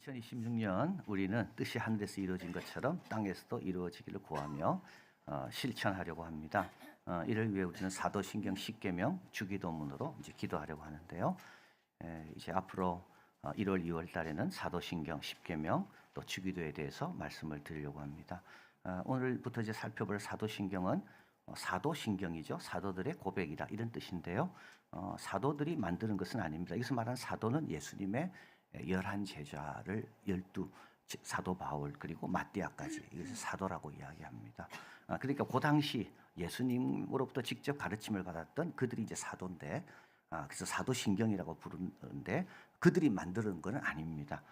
2026년 우리는 뜻이 하늘에서 이루어진 것처럼 땅에서도 이루어지기를 구하며 실천하려고 합니다. 이를 위해 우리는 사도신경 10계명 주기도문으로 이제 기도하려고 하는데요. 이제 앞으로 1월, 2월 달에는 사도신경 10계명 또 주기도에 대해서 말씀을 드리려고 합니다. 오늘부터 이제 살펴볼 사도신경은 사도신경이죠. 사도들의 고백이다 이런 뜻인데요. 사도들이 만드는 것은 아닙니다. 여기서 말하는 사도는 예수님의 11제자를 12 사도 바울 그리고 마띠아까지 이것을 사도라고 이야기합니다. 그러니까 그 당시 예수님으로부터 직접 가르침을 받았던 그들이 이제 사도인데, 그래서 사도신경이라고 부르는데 그들이 만드는 것은 아닙니다.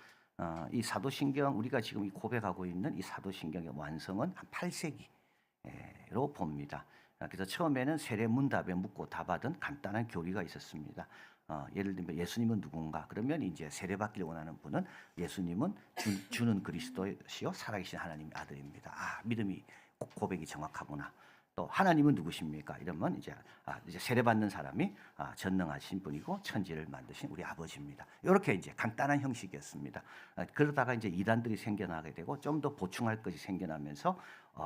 이 사도신경, 우리가 지금 이 고백하고 있는 이 사도신경의 완성은 한 8세기로 봅니다. 그래서 처음에는 세례문답에 묻고 답하던 간단한 교리가 있었습니다. 예를 들면 예수님은 누군가? 그러면 이제 세례받기를 원하는 분은 예수님은 주는 그리스도시요 살아계신 하나님의 아들입니다. 믿음이 고백이 정확하구나. 또 하나님은 누구십니까? 이러면 이제 세례받는 사람이 전능하신 분이고 천지를 만드신 우리 아버지입니다. 이렇게 이제 간단한 형식이었습니다. 그러다가 이제 이단들이 생겨나게 되고 좀 더 보충할 것이 생겨나면서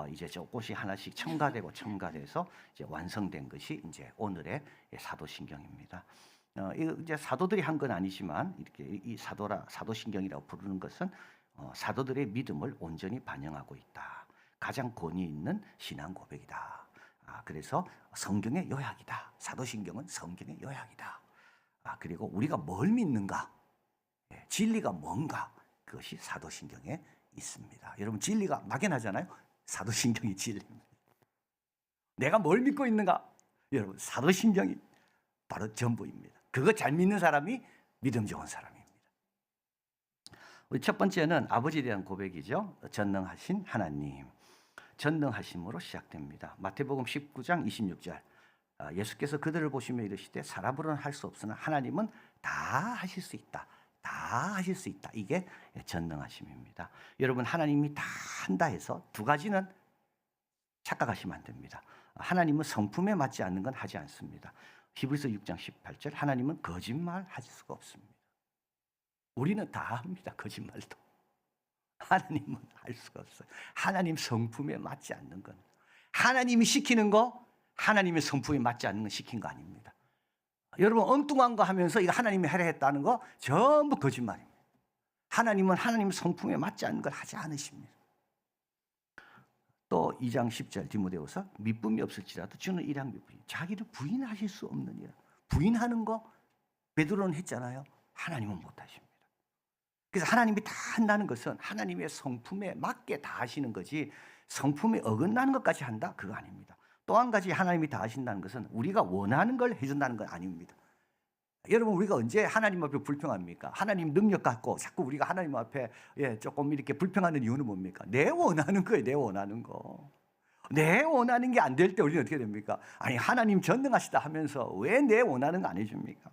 이제 조금씩 하나씩 첨가돼서 이제 완성된 것이 이제 오늘의 사도신경입니다. 이제 사도들이 한 건 아니지만 이렇게 이 사도신경이라고 부르는 것은 사도들의 믿음을 온전히 반영하고 있다. 가장 권위 있는 신앙 고백이다. 그래서 성경의 요약이다. 사도신경은 성경의 요약이다. 그리고 우리가 뭘 믿는가, 진리가 뭔가, 그것이 사도신경에 있습니다. 여러분, 진리가 막연하잖아요. 사도신경이 진리입니다. 내가 뭘 믿고 있는가? 여러분, 사도신경이 바로 전부입니다. 그거 잘 믿는 사람이 믿음 좋은 사람입니다. 우리 첫 번째는 아버지에 대한 고백이죠. 전능하신 하나님. 전능하심으로 시작됩니다. 마태복음 19장 26절. 예수께서 그들을 보시며 이르시되 사람으로는 할 수 없으나 하나님은 다 하실 수 있다. 다 하실 수 있다. 이게 전능하심입니다. 여러분, 하나님이 다 한다 해서 두 가지는 착각하시면 안 됩니다. 하나님은 성품에 맞지 않는 건 하지 않습니다. 히브리서 6장 18절. 하나님은 거짓말 하실 수가 없습니다. 우리는 다 합니다. 거짓말도. 하나님은 할 수가 없어요. 하나님 성품에 맞지 않는 건, 하나님이 시키는 거, 하나님의 성품에 맞지 않는 건 시킨 거 아닙니다. 여러분, 엉뚱한 거 하면서 이거 하나님이 하려 했다는 거 전부 거짓말입니다. 하나님은 하나님 성품에 맞지 않는 걸 하지 않으십니다. 또 2장 10절 디모데후서 미쁨이 없을지라도 주는 일양 미쁨이, 자기를 부인하실 수 없느니라. 부인하는 거 베드로는 했잖아요. 하나님은 못하십니다. 그래서 하나님이 다 한다는 것은 하나님의 성품에 맞게 다 하시는 거지, 성품에 어긋나는 것까지 한다? 그거 아닙니다. 또 한 가지, 하나님이 다 하신다는 것은 우리가 원하는 걸 해준다는 건 아닙니다. 여러분, 우리가 언제 하나님 앞에 불평합니까? 하나님 능력 갖고 자꾸 우리가 하나님 앞에 조금 이렇게 불평하는 이유는 뭡니까? 내 원하는 거예요. 내 원하는 거. 내 원하는 게 안 될 때 우리는 어떻게 됩니까? 아니, 하나님 전능하시다 하면서 왜 내 원하는 거 안 해줍니까?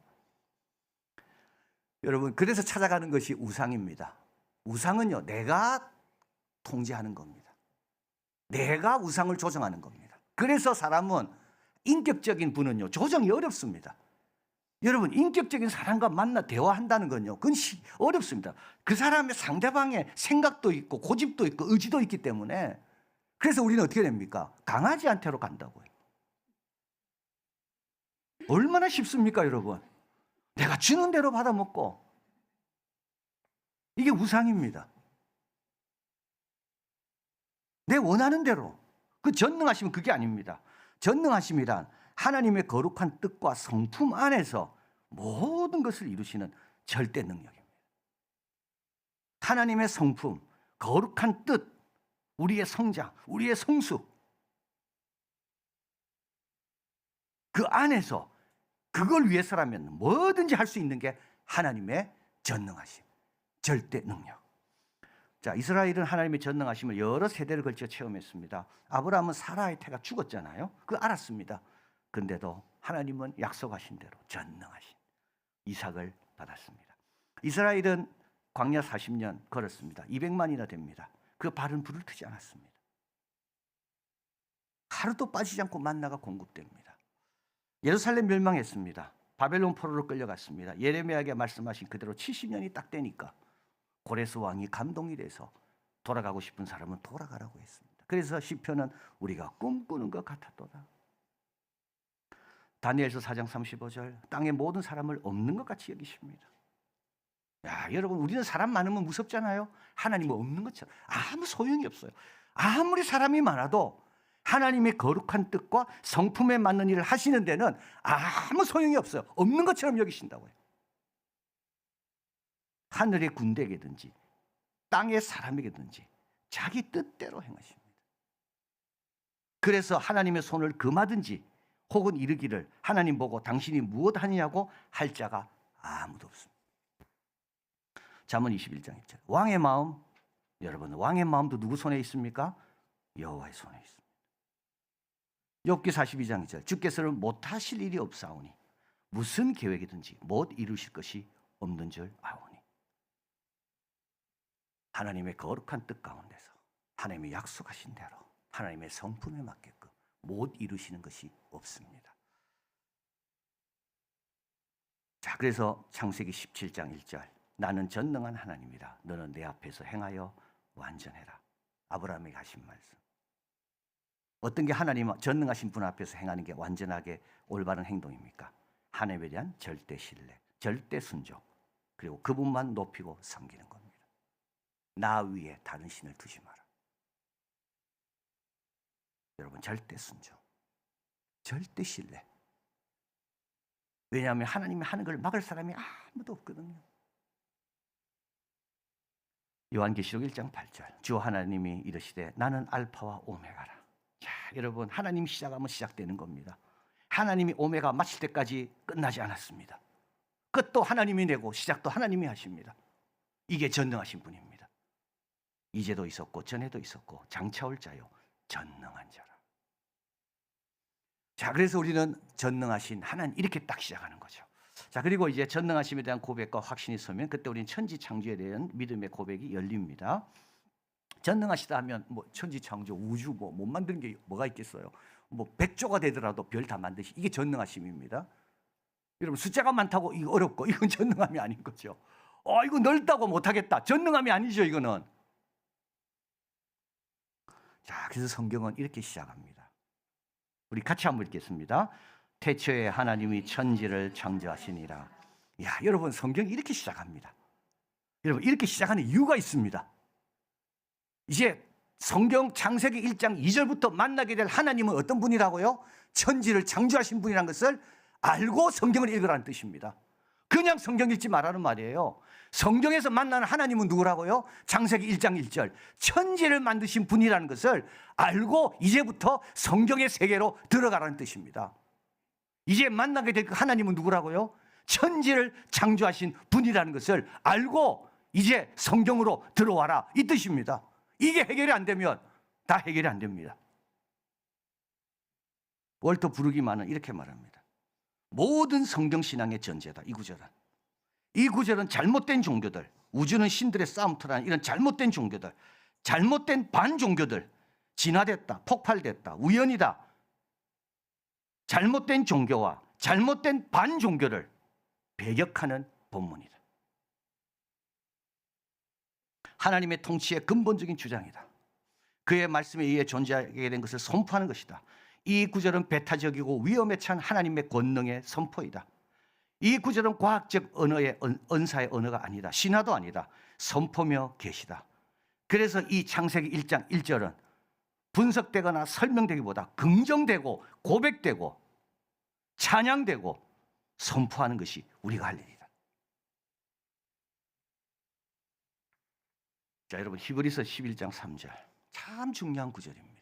여러분, 그래서 찾아가는 것이 우상입니다. 우상은요, 내가 통제하는 겁니다. 내가 우상을 조정하는 겁니다. 그래서 사람은, 인격적인 분은요, 조정이 어렵습니다. 여러분, 인격적인 사람과 만나 대화한다는 건요, 그건 어렵습니다. 그 사람의 상대방의 생각도 있고 고집도 있고 의지도 있기 때문에. 그래서 우리는 어떻게 됩니까? 강아지한테로 간다고요. 얼마나 쉽습니까, 여러분? 내가 주는 대로 받아먹고. 이게 우상입니다. 내 원하는 대로. 그 전능하심은 그게 아닙니다. 전능하심이란 하나님의 거룩한 뜻과 성품 안에서 모든 것을 이루시는 절대 능력입니다. 하나님의 성품, 거룩한 뜻, 우리의 성장, 우리의 성숙, 그 안에서 그걸 위해서라면 뭐든지 할 수 있는 게 하나님의 전능하심, 절대 능력. 자, 이스라엘은 하나님의 전능하심을 여러 세대를 걸쳐 체험했습니다. 아브라함은 사라의 태가 죽었잖아요. 그거 알았습니다. 그런데도 하나님은 약속하신 대로 전능하신 이삭을 받았습니다. 이스라엘은 광야 40년 걸었습니다. 200만이나 됩니다. 그 발은 불을 트지 않았습니다. 하루도 빠지지 않고 만나가 공급됩니다. 예루살렘 멸망했습니다. 바벨론 포로로 끌려갔습니다. 예레미야에게 말씀하신 그대로 70년이 딱 되니까 고레스 왕이 감동이 돼서 돌아가고 싶은 사람은 돌아가라고 했습니다. 그래서 시편은 우리가 꿈꾸는 것 같았도다. 다니엘서 4장 35절 땅의 모든 사람을 없는 것 같이 여기십니다. 야, 여러분, 우리는 사람 많으면 무섭잖아요. 하나님은 없는 것처럼 아무 소용이 없어요. 아무리 사람이 많아도 하나님의 거룩한 뜻과 성품에 맞는 일을 하시는 데는 아무 소용이 없어요. 없는 것처럼 여기신다고요. 하늘의 군대에게든지 땅의 사람에게든지 자기 뜻대로 행하십니다. 그래서 하나님의 손을 금하든지 혹은 이르기를 하나님 보고 당신이 무엇 하느냐고 할 자가 아무도 없습니다. 잠언 21장 1절. 왕의 마음, 여러분, 왕의 마음도 누구 손에 있습니까? 여호와의 손에 있습니다. 욥기 42장 2절. 주께서는 못하실 일이 없사오니 무슨 계획이든지 못 이루실 것이 없는 줄 아오니. 하나님의 거룩한 뜻 가운데서 하나님의 약속하신 대로 하나님의 성품에 맞게끔 못 이루시는 것이 없습니다. 자, 그래서 창세기 17장 1절. 나는 전능한 하나님이라 너는 내 앞에서 행하여 완전해라. 아브라함에게 하신 말씀. 어떤 게 하나님 전능하신 분 앞에서 행하는 게 완전하게 올바른 행동입니까? 하나님에 대한 절대 신뢰, 절대 순종, 그리고 그분만 높이고 섬기는 겁니다. 나 위에 다른 신을 두지 마라. 여러분, 절대 순종, 절대 신뢰. 왜냐하면 하나님이 하는 걸 막을 사람이 아무도 없거든요. 요한계시록 1장 8절. 주 하나님이 이르시되 나는 알파와 오메가라. 자, 여러분, 하나님 시작하면 시작되는 겁니다. 하나님이 오메가 마칠 때까지 끝나지 않았습니다. 끝도 하나님이 내고 시작도 하나님이 하십니다. 이게 전능하신 분입니다. 이제도 있었고 전에도 있었고 장차 올 자요 전능한 자라. 자, 그래서 우리는 전능하신 하나님 이렇게 딱 시작하는 거죠. 자, 그리고 이제 전능하심에 대한 고백과 확신이 서면 그때 우리는 천지 창조에 대한 믿음의 고백이 열립니다. 전능하시다 하면 뭐 천지 창조, 우주 못 만드는 게 뭐가 있겠어요? 뭐 100조가 되더라도 별 다 만드시. 이게 전능하심입니다. 여러분, 숫자가 많다고 이거 어렵고 이건 전능함이 아닌 거죠. 이거 넓다고 못하겠다. 전능함이 아니죠, 이거는. 자, 그래서 성경은 이렇게 시작합니다. 우리 같이 한번 읽겠습니다. 태초에 하나님이 천지를 창조하시니라. 야, 여러분, 성경이 이렇게 시작합니다. 여러분, 이렇게 시작하는 이유가 있습니다. 이제 성경 창세기 1장 2절부터 만나게 될 하나님은 어떤 분이라고요? 천지를 창조하신 분이라는 것을 알고 성경을 읽으라는 뜻입니다. 그냥 성경 읽지 말라는 말이에요. 성경에서 만나는 하나님은 누구라고요? 창세기 1장 1절. 천지를 만드신 분이라는 것을 알고 이제부터 성경의 세계로 들어가라는 뜻입니다. 이제 만나게 될 그 하나님은 누구라고요? 천지를 창조하신 분이라는 것을 알고 이제 성경으로 들어와라, 이 뜻입니다. 이게 해결이 안 되면 다 해결이 안 됩니다. 월터 브루기만은 이렇게 말합니다. 모든 성경신앙의 전제다, 이 구절은. 이 구절은 잘못된 종교들, 우주는 신들의 싸움터라는 이런 잘못된 종교들, 잘못된 반종교들, 진화됐다, 폭발됐다, 우연이다, 잘못된 종교와 잘못된 반종교를 배격하는 본문이다. 하나님의 통치의 근본적인 주장이다. 그의 말씀에 의해 존재하게 된 것을 선포하는 것이다. 이 구절은 배타적이고 위험에 찬 하나님의 권능의 선포이다. 이 구절은 과학적 언어의 언사의 언어가 아니다. 신화도 아니다. 선포며 계시다. 그래서 이 창세기 1장 1절은 분석되거나 설명되기보다 긍정되고 고백되고 찬양되고 선포하는 것이 우리가 할 일이다. 자, 여러분, 히브리서 11장 3절 참 중요한 구절입니다.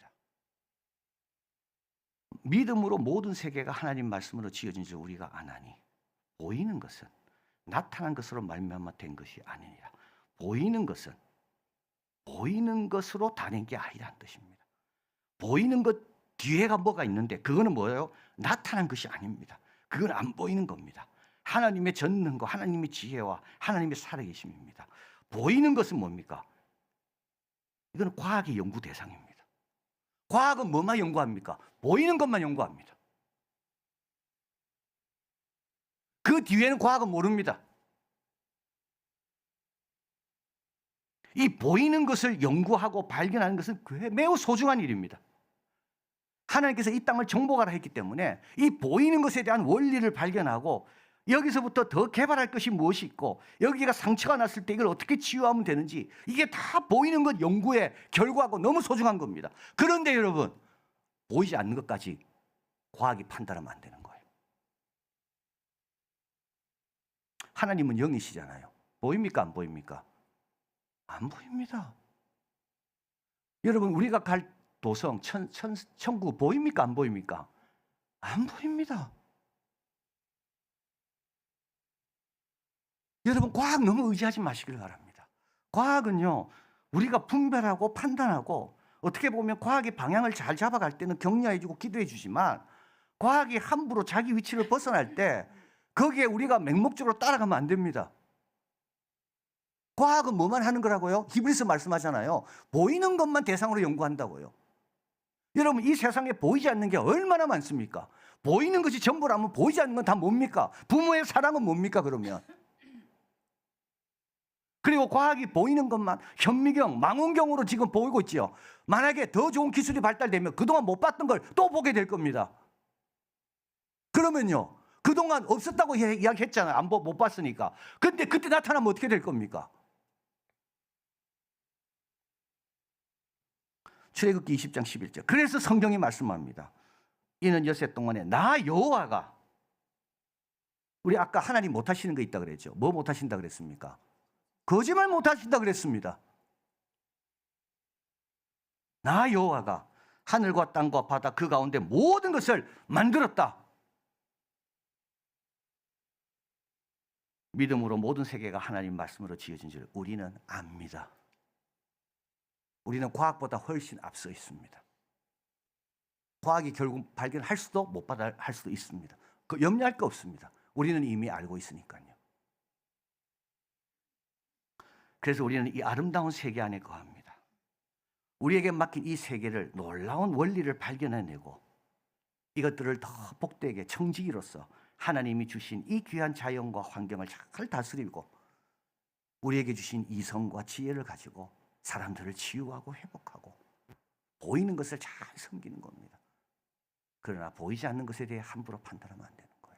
믿음으로 모든 세계가 하나님 말씀으로 지어진 줄 우리가 아나니 보이는 것은 나타난 것으로 말미암아 된 것이 아니니라. 보이는 것은 보이는 것으로 다 된 게 아니라는 뜻입니다. 보이는 것 뒤에가 뭐가 있는데 그거는 뭐예요? 나타난 것이 아닙니다. 그건 안 보이는 겁니다. 하나님의 전능과 하나님의 지혜와 하나님의 살아계심입니다. 보이는 것은 뭡니까? 이건 과학의 연구 대상입니다. 과학은 뭐만 연구합니까? 보이는 것만 연구합니다. 그 뒤에는 과학은 모릅니다. 이 보이는 것을 연구하고 발견하는 것은 매우 소중한 일입니다. 하나님께서 이 땅을 정복하라 했기 때문에 이 보이는 것에 대한 원리를 발견하고 여기서부터 더 개발할 것이 무엇이 있고 여기가 상처가 났을 때 이걸 어떻게 치유하면 되는지 이게 다 보이는 것 연구의 결과고 너무 소중한 겁니다. 그런데 여러분, 보이지 않는 것까지 과학이 판단하면 안 되는 거예요. 하나님은 영이시잖아요. 보입니까? 안 보입니까? 안 보입니다. 여러분, 우리가 갈 도성, 천국 보입니까? 안 보입니까? 안 보입니다. 여러분, 과학 너무 의지하지 마시길 바랍니다. 과학은요, 우리가 분별하고 판단하고 어떻게 보면 과학의 방향을 잘 잡아갈 때는 격려해주고 기도해주지만 과학이 함부로 자기 위치를 벗어날 때 거기에 우리가 맹목적으로 따라가면 안 됩니다. 과학은 뭐만 하는 거라고요? 히브리서 말씀하잖아요. 보이는 것만 대상으로 연구한다고요. 여러분, 이 세상에 보이지 않는 게 얼마나 많습니까? 보이는 것이 전부라면 보이지 않는 건 다 뭡니까? 부모의 사랑은 뭡니까 그러면? 그리고 과학이 보이는 것만 현미경, 망원경으로 지금 보이고 있지요. 만약에 더 좋은 기술이 발달되면 그동안 못 봤던 걸 또 보게 될 겁니다. 그러면요, 그동안 없었다고 이야기했잖아요. 못 봤으니까. 근데 그때 나타나면 어떻게 될 겁니까? 출애굽기 20장 11절. 그래서 성경이 말씀합니다. 이는 엿새 동안에 나 여호와가, 우리 아까 하나님 못 하시는 거 있다 그랬죠. 뭐 못 하신다 그랬습니까? 거짓말 못 하신다 그랬습니다. 나 여호와가 하늘과 땅과 바다 그 가운데 모든 것을 만들었다. 믿음으로 모든 세계가 하나님 말씀으로 지어진 줄 우리는 압니다. 우리는 과학보다 훨씬 앞서 있습니다. 과학이 결국 발견할 수도 못 할 수도 있습니다. 그 염려할 거 없습니다. 우리는 이미 알고 있으니까요. 그래서 우리는 이 아름다운 세계 안에 거합니다. 우리에게 맡긴 이 세계를 놀라운 원리를 발견해내고 이것들을 더 복되게 청지기로서 하나님이 주신 이 귀한 자연과 환경을 잘 다스리고 우리에게 주신 이성과 지혜를 가지고 사람들을 치유하고 회복하고 보이는 것을 잘 섬기는 겁니다. 그러나 보이지 않는 것에 대해 함부로 판단하면 안 되는 거예요.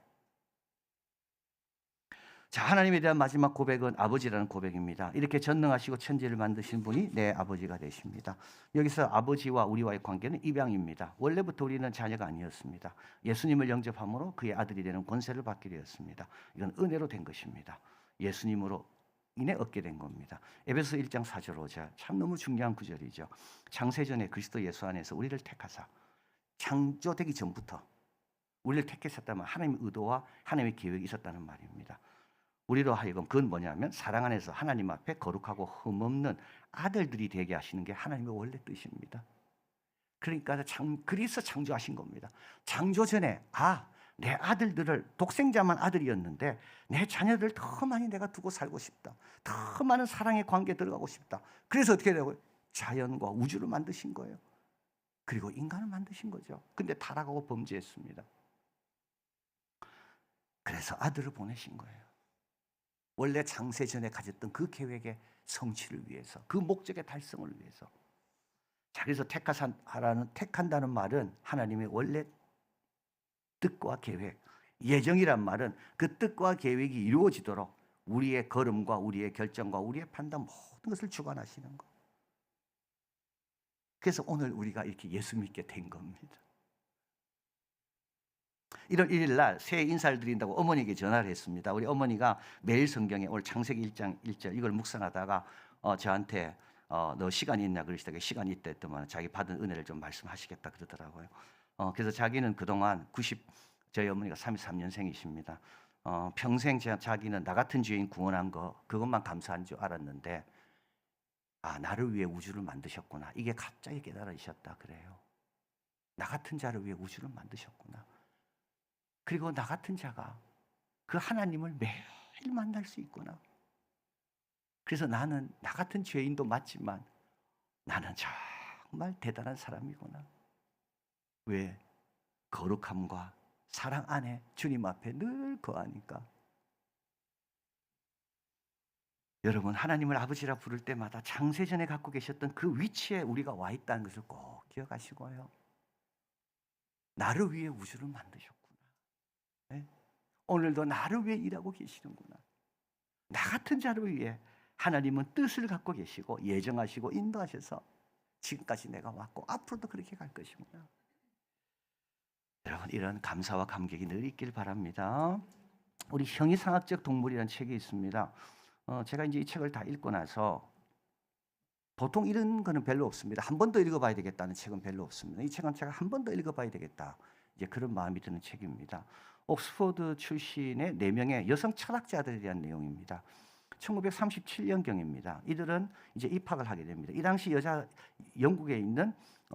자, 하나님에 대한 마지막 고백은 아버지라는 고백입니다. 이렇게 전능하시고 천지를 만드신 분이 내 아버지가 되십니다. 여기서 아버지와 우리와의 관계는 입양입니다. 원래부터 우리는 자녀가 아니었습니다. 예수님을 영접함으로 그의 아들이 되는 권세를 받게 되었습니다. 이건 은혜로 된 것입니다. 예수님으로 인해 얻게 된 겁니다. 에베소 1장 4절 5절 참 너무 중요한 구절이죠. 창세전에 그리스도 예수 안에서 우리를 택하사 창조되기 전부터 우리를 택하셨다면 하나님의 의도와 하나님의 계획이 있었다는 말입니다. 우리로 하여금 그건 뭐냐면 사랑 안에서 하나님 앞에 거룩하고 흠없는 아들들이 되게 하시는 게 하나님의 원래 뜻입니다. 그러니까 그래서 창조하신 겁니다. 창조 전에 내 아들들을 독생자만 아들이었는데 내 자녀들 더 많이 내가 두고 살고 싶다. 더 많은 사랑의 관계에 들어가고 싶다. 그래서 어떻게 되고 자연과 우주를 만드신 거예요. 그리고 인간을 만드신 거죠. 근데 타락하고 범죄했습니다. 그래서 아들을 보내신 거예요. 원래 창세 전에 가졌던 그 계획의 성취를 위해서, 그 목적의 달성을 위해서. 자, 그래서 택한다는 말은 하나님의 원래 뜻과 계획, 예정이란 말은 그 뜻과 계획이 이루어지도록 우리의 걸음과 우리의 결정과 우리의 판단 모든 것을 주관하시는 것. 그래서 오늘 우리가 이렇게 예수 믿게 된 겁니다. 1월 1일 날 새해 인사를 드린다고 어머니에게 전화를 했습니다. 우리 어머니가 매일 성경에 오늘 창세기 1장 1절 이걸 묵상하다가 저한테 너 시간이 있냐 그러시다가 시간이 있다 했더만 자기 받은 은혜를 좀 말씀하시겠다 그러더라고요. 그래서 자기는 그동안 저희 어머니가 33년생이십니다. 평생 자기는 나 같은 죄인 구원한 거 그것만 감사한 줄 알았는데 나를 위해 우주를 만드셨구나. 이게 갑자기 깨달으셨다 그래요. 나 같은 자를 위해 우주를 만드셨구나. 그리고 나 같은 자가 그 하나님을 매일 만날 수 있구나. 그래서 나는 나 같은 죄인도 맞지만 나는 정말 대단한 사람이구나. 왜? 거룩함과 사랑 안에 주님 앞에 늘 거하니까. 여러분, 하나님을 아버지라 부를 때마다 창세전에 갖고 계셨던 그 위치에 우리가 와 있다는 것을 꼭 기억하시고요. 나를 위해 우주를 만드셨구나. 네? 오늘도 나를 위해 일하고 계시는구나. 나 같은 자를 위해 하나님은 뜻을 갖고 계시고 예정하시고 인도하셔서 지금까지 내가 왔고 앞으로도 그렇게 갈 것이구나. 여러분, 이런 감사와 감격이 늘 있길 바랍니다. 우리 형이상학적 동물이라는 책이 있습니다. 제가 이제 이 책을 다 읽고 나서 보통 이런 거는 별로 없습니다. 한 번 더 읽어봐야 되겠다는 책은 별로 없습니다. 이 책은 제가 한 번 더 읽어봐야 되겠다. 이제 그런 마음이 드는 책입니다. 옥스퍼드 출신의 4명의 여성 철학자들에 대한 내용입니다. 1937년경입니다. 이들은 이제 입학을 하게 됩니다. 이 당시 영국에 있는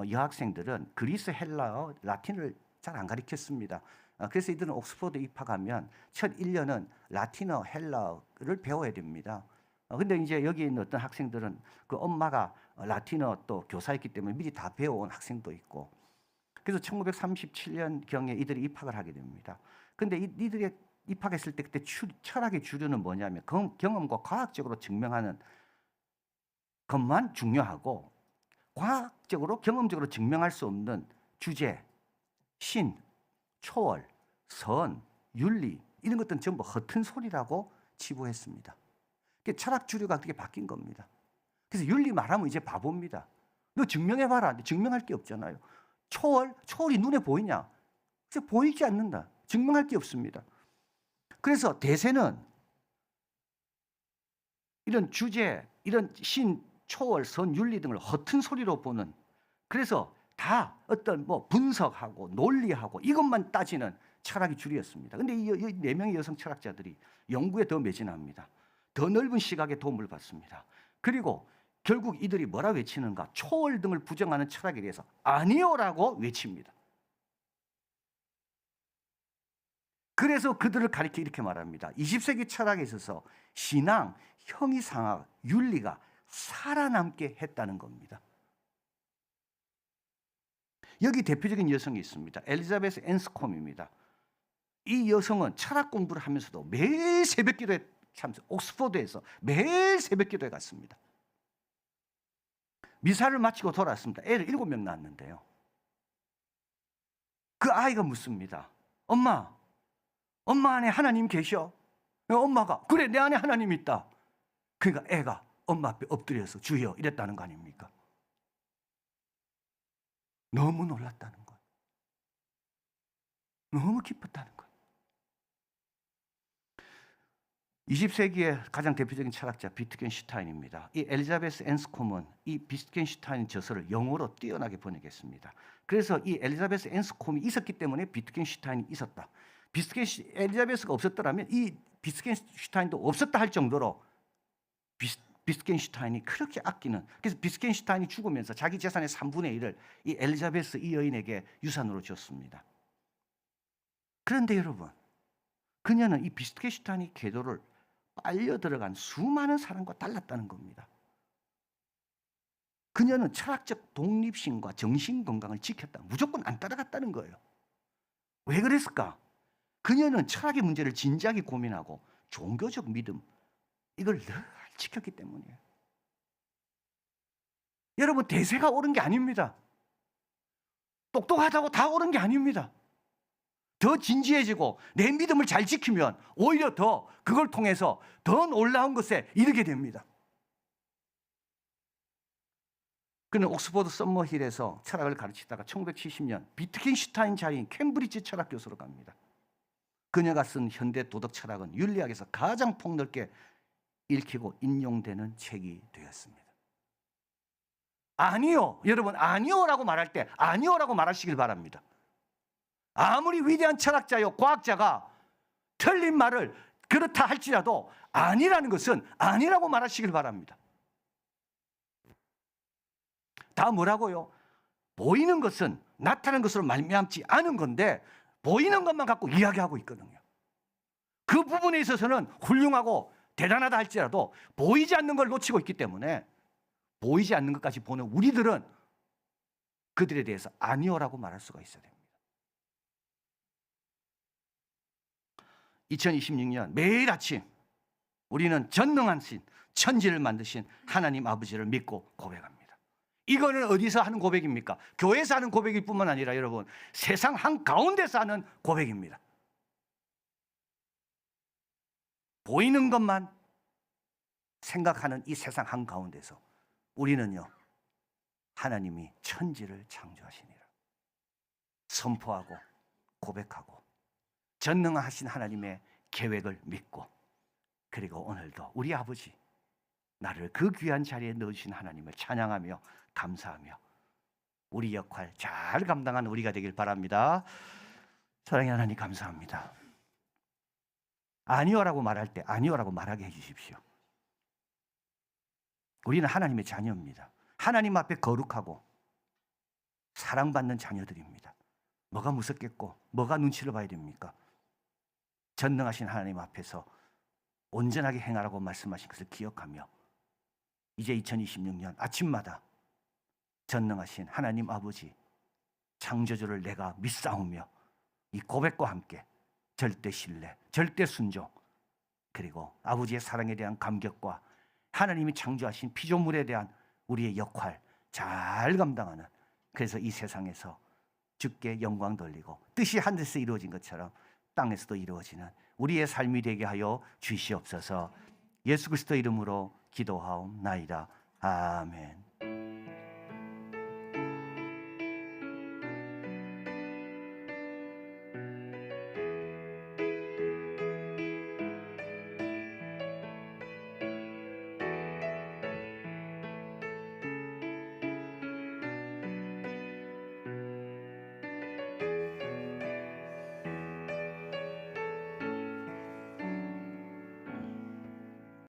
여학생들은 그리스, 헬라어, 라틴을 잘 안 가르쳤습니다. 그래서 이들은 옥스퍼드 입학하면 첫 1년은 라틴어, 헬라어를 배워야 됩니다. 근데 이제 여기 있는 어떤 학생들은 그 엄마가 라틴어 또 교사였기 때문에 미리 다 배워온 학생도 있고, 그래서 1937년경에 이들이 입학을 하게 됩니다. 근데 이들이 입학했을 때 그때 철학의 주류는 뭐냐면 경험과 과학적으로 증명하는 것만 중요하고 과학적으로 경험적으로 증명할 수 없는 주제, 신, 초월, 선, 윤리 이런 것들은 전부 허튼 소리라고 치부했습니다. 철학 주류가 그렇게 바뀐 겁니다. 그래서 윤리 말하면 이제 바보입니다. 너 증명해봐라. 증명할 게 없잖아요. 초월이 눈에 보이냐? 그래서 보이지 않는다. 증명할 게 없습니다. 그래서 대세는 이런 주제, 이런 신, 초월, 선, 윤리 등을 허튼 소리로 보는, 그래서 다 어떤 분석하고 논리하고 이것만 따지는 철학이 주류였습니다. 근데 이 4명의 여성 철학자들이 연구에 더 매진합니다. 더 넓은 시각의 도움을 받습니다. 그리고 결국 이들이 뭐라 외치는가? 초월 등을 부정하는 철학에 대해서 아니요라고 외칩니다. 그래서 그들을 가리켜 이렇게 말합니다. 20세기 철학에 있어서 신앙, 형이상학, 윤리가 살아남게 했다는 겁니다. 여기 대표적인 여성이 있습니다. 엘리자베스 앤스콤입니다. 이 여성은 철학 공부를 하면서도 매일 새벽 기도에 옥스퍼드에서 매일 새벽 기도에 갔습니다. 미사를 마치고 돌아왔습니다. 애를 7명 낳았는데요. 그 아이가 묻습니다. 엄마 안에 하나님 계셔? 엄마가 그래, 내 안에 하나님 있다. 그러니까 애가 엄마 앞에 엎드려서 주여 이랬다는 거 아닙니까? 너무 놀랐다는 거예요. 너무 기뻤다는 거예요. 20세기의 가장 대표적인 철학자 비트겐슈타인입니다. 이 엘리자베스 앤스콤은 이 비트겐슈타인 저서를 영어로 뛰어나게 번역했습니다. 그래서 이 엘리자베스 앤스콤이 있었기 때문에 비트겐슈타인이 있었다. 엘리자베스가 없었더라면 이 비트겐슈타인도 없었다 할 정도로 비트겐슈타인이 그렇게 아끼는, 그래서 비트겐슈타인이 죽으면서 자기 재산의 3분의 1을 이 엘리자베스 이 여인에게 유산으로 줬습니다. 그런데 여러분, 그녀는 이 비트겐슈타인의 궤도를 빨려 들어간 수많은 사람과 달랐다는 겁니다. 그녀는 철학적 독립심과 정신 건강을 지켰다. 무조건 안 따라갔다는 거예요. 왜 그랬을까? 그녀는 철학의 문제를 진지하게 고민하고 종교적 믿음, 이걸 늘 지켰기 때문이에요. 여러분, 대세가 옳은 게 아닙니다. 똑똑하다고 다 옳은 게 아닙니다. 더 진지해지고 내 믿음을 잘 지키면 오히려 더 그걸 통해서 더 놀라운 것에 이르게 됩니다. 그는 옥스퍼드 썸머힐에서 철학을 가르치다가 1970년 비트겐슈타인 자리인 캠브리지 철학 교수로 갑니다. 그녀가 쓴 현대 도덕 철학은 윤리학에서 가장 폭넓게 읽히고 인용되는 책이 되었습니다. 아니요, 여러분, 아니요라고 말할 때 아니요라고 말하시길 바랍니다. 아무리 위대한 철학자요 과학자가 틀린 말을 그렇다 할지라도 아니라는 것은 아니라고 말하시길 바랍니다. 다 뭐라고요? 보이는 것은 나타나는 것으로 말미암지 않은 건데 보이는 것만 갖고 이야기하고 있거든요. 그 부분에 있어서는 훌륭하고 대단하다 할지라도 보이지 않는 걸 놓치고 있기 때문에 보이지 않는 것까지 보는 우리들은 그들에 대해서 아니요라고 말할 수가 있어야 됩니다. 2026년 매일 아침 우리는 전능하신 천지를 만드신 하나님 아버지를 믿고 고백합니다. 이거는 어디서 하는 고백입니까? 교회에서 하는 고백일 뿐만 아니라 여러분 세상 한가운데서 하는 고백입니다. 보이는 것만 생각하는 이 세상 한가운데서 우리는요 하나님이 천지를 창조하시니라 선포하고 고백하고 전능하신 하나님의 계획을 믿고 그리고 오늘도 우리 아버지 나를 그 귀한 자리에 넣어주신 하나님을 찬양하며 감사하며 우리 역할 잘 감당한 우리가 되길 바랍니다. 사랑의 하나님 감사합니다. 아니요라고 말할 때 아니요라고 말하게 해주십시오. 우리는 하나님의 자녀입니다. 하나님 앞에 거룩하고 사랑받는 자녀들입니다. 뭐가 무섭겠고 뭐가 눈치를 봐야 됩니까? 전능하신 하나님 앞에서 온전하게 행하라고 말씀하신 것을 기억하며 이제 2026년 아침마다 전능하신 하나님 아버지 창조주를 내가 믿사오며 이 고백과 함께 절대 신뢰, 절대 순종 그리고 아버지의 사랑에 대한 감격과 하나님이 창조하신 피조물에 대한 우리의 역할 잘 감당하는 그래서 이 세상에서 주께 영광 돌리고 뜻이 하늘에서 이루어진 것처럼 땅에서도 이루어지는 우리의 삶이 되게 하여 주시옵소서. 예수 그리스도 이름으로 기도하옵나이다. 아멘.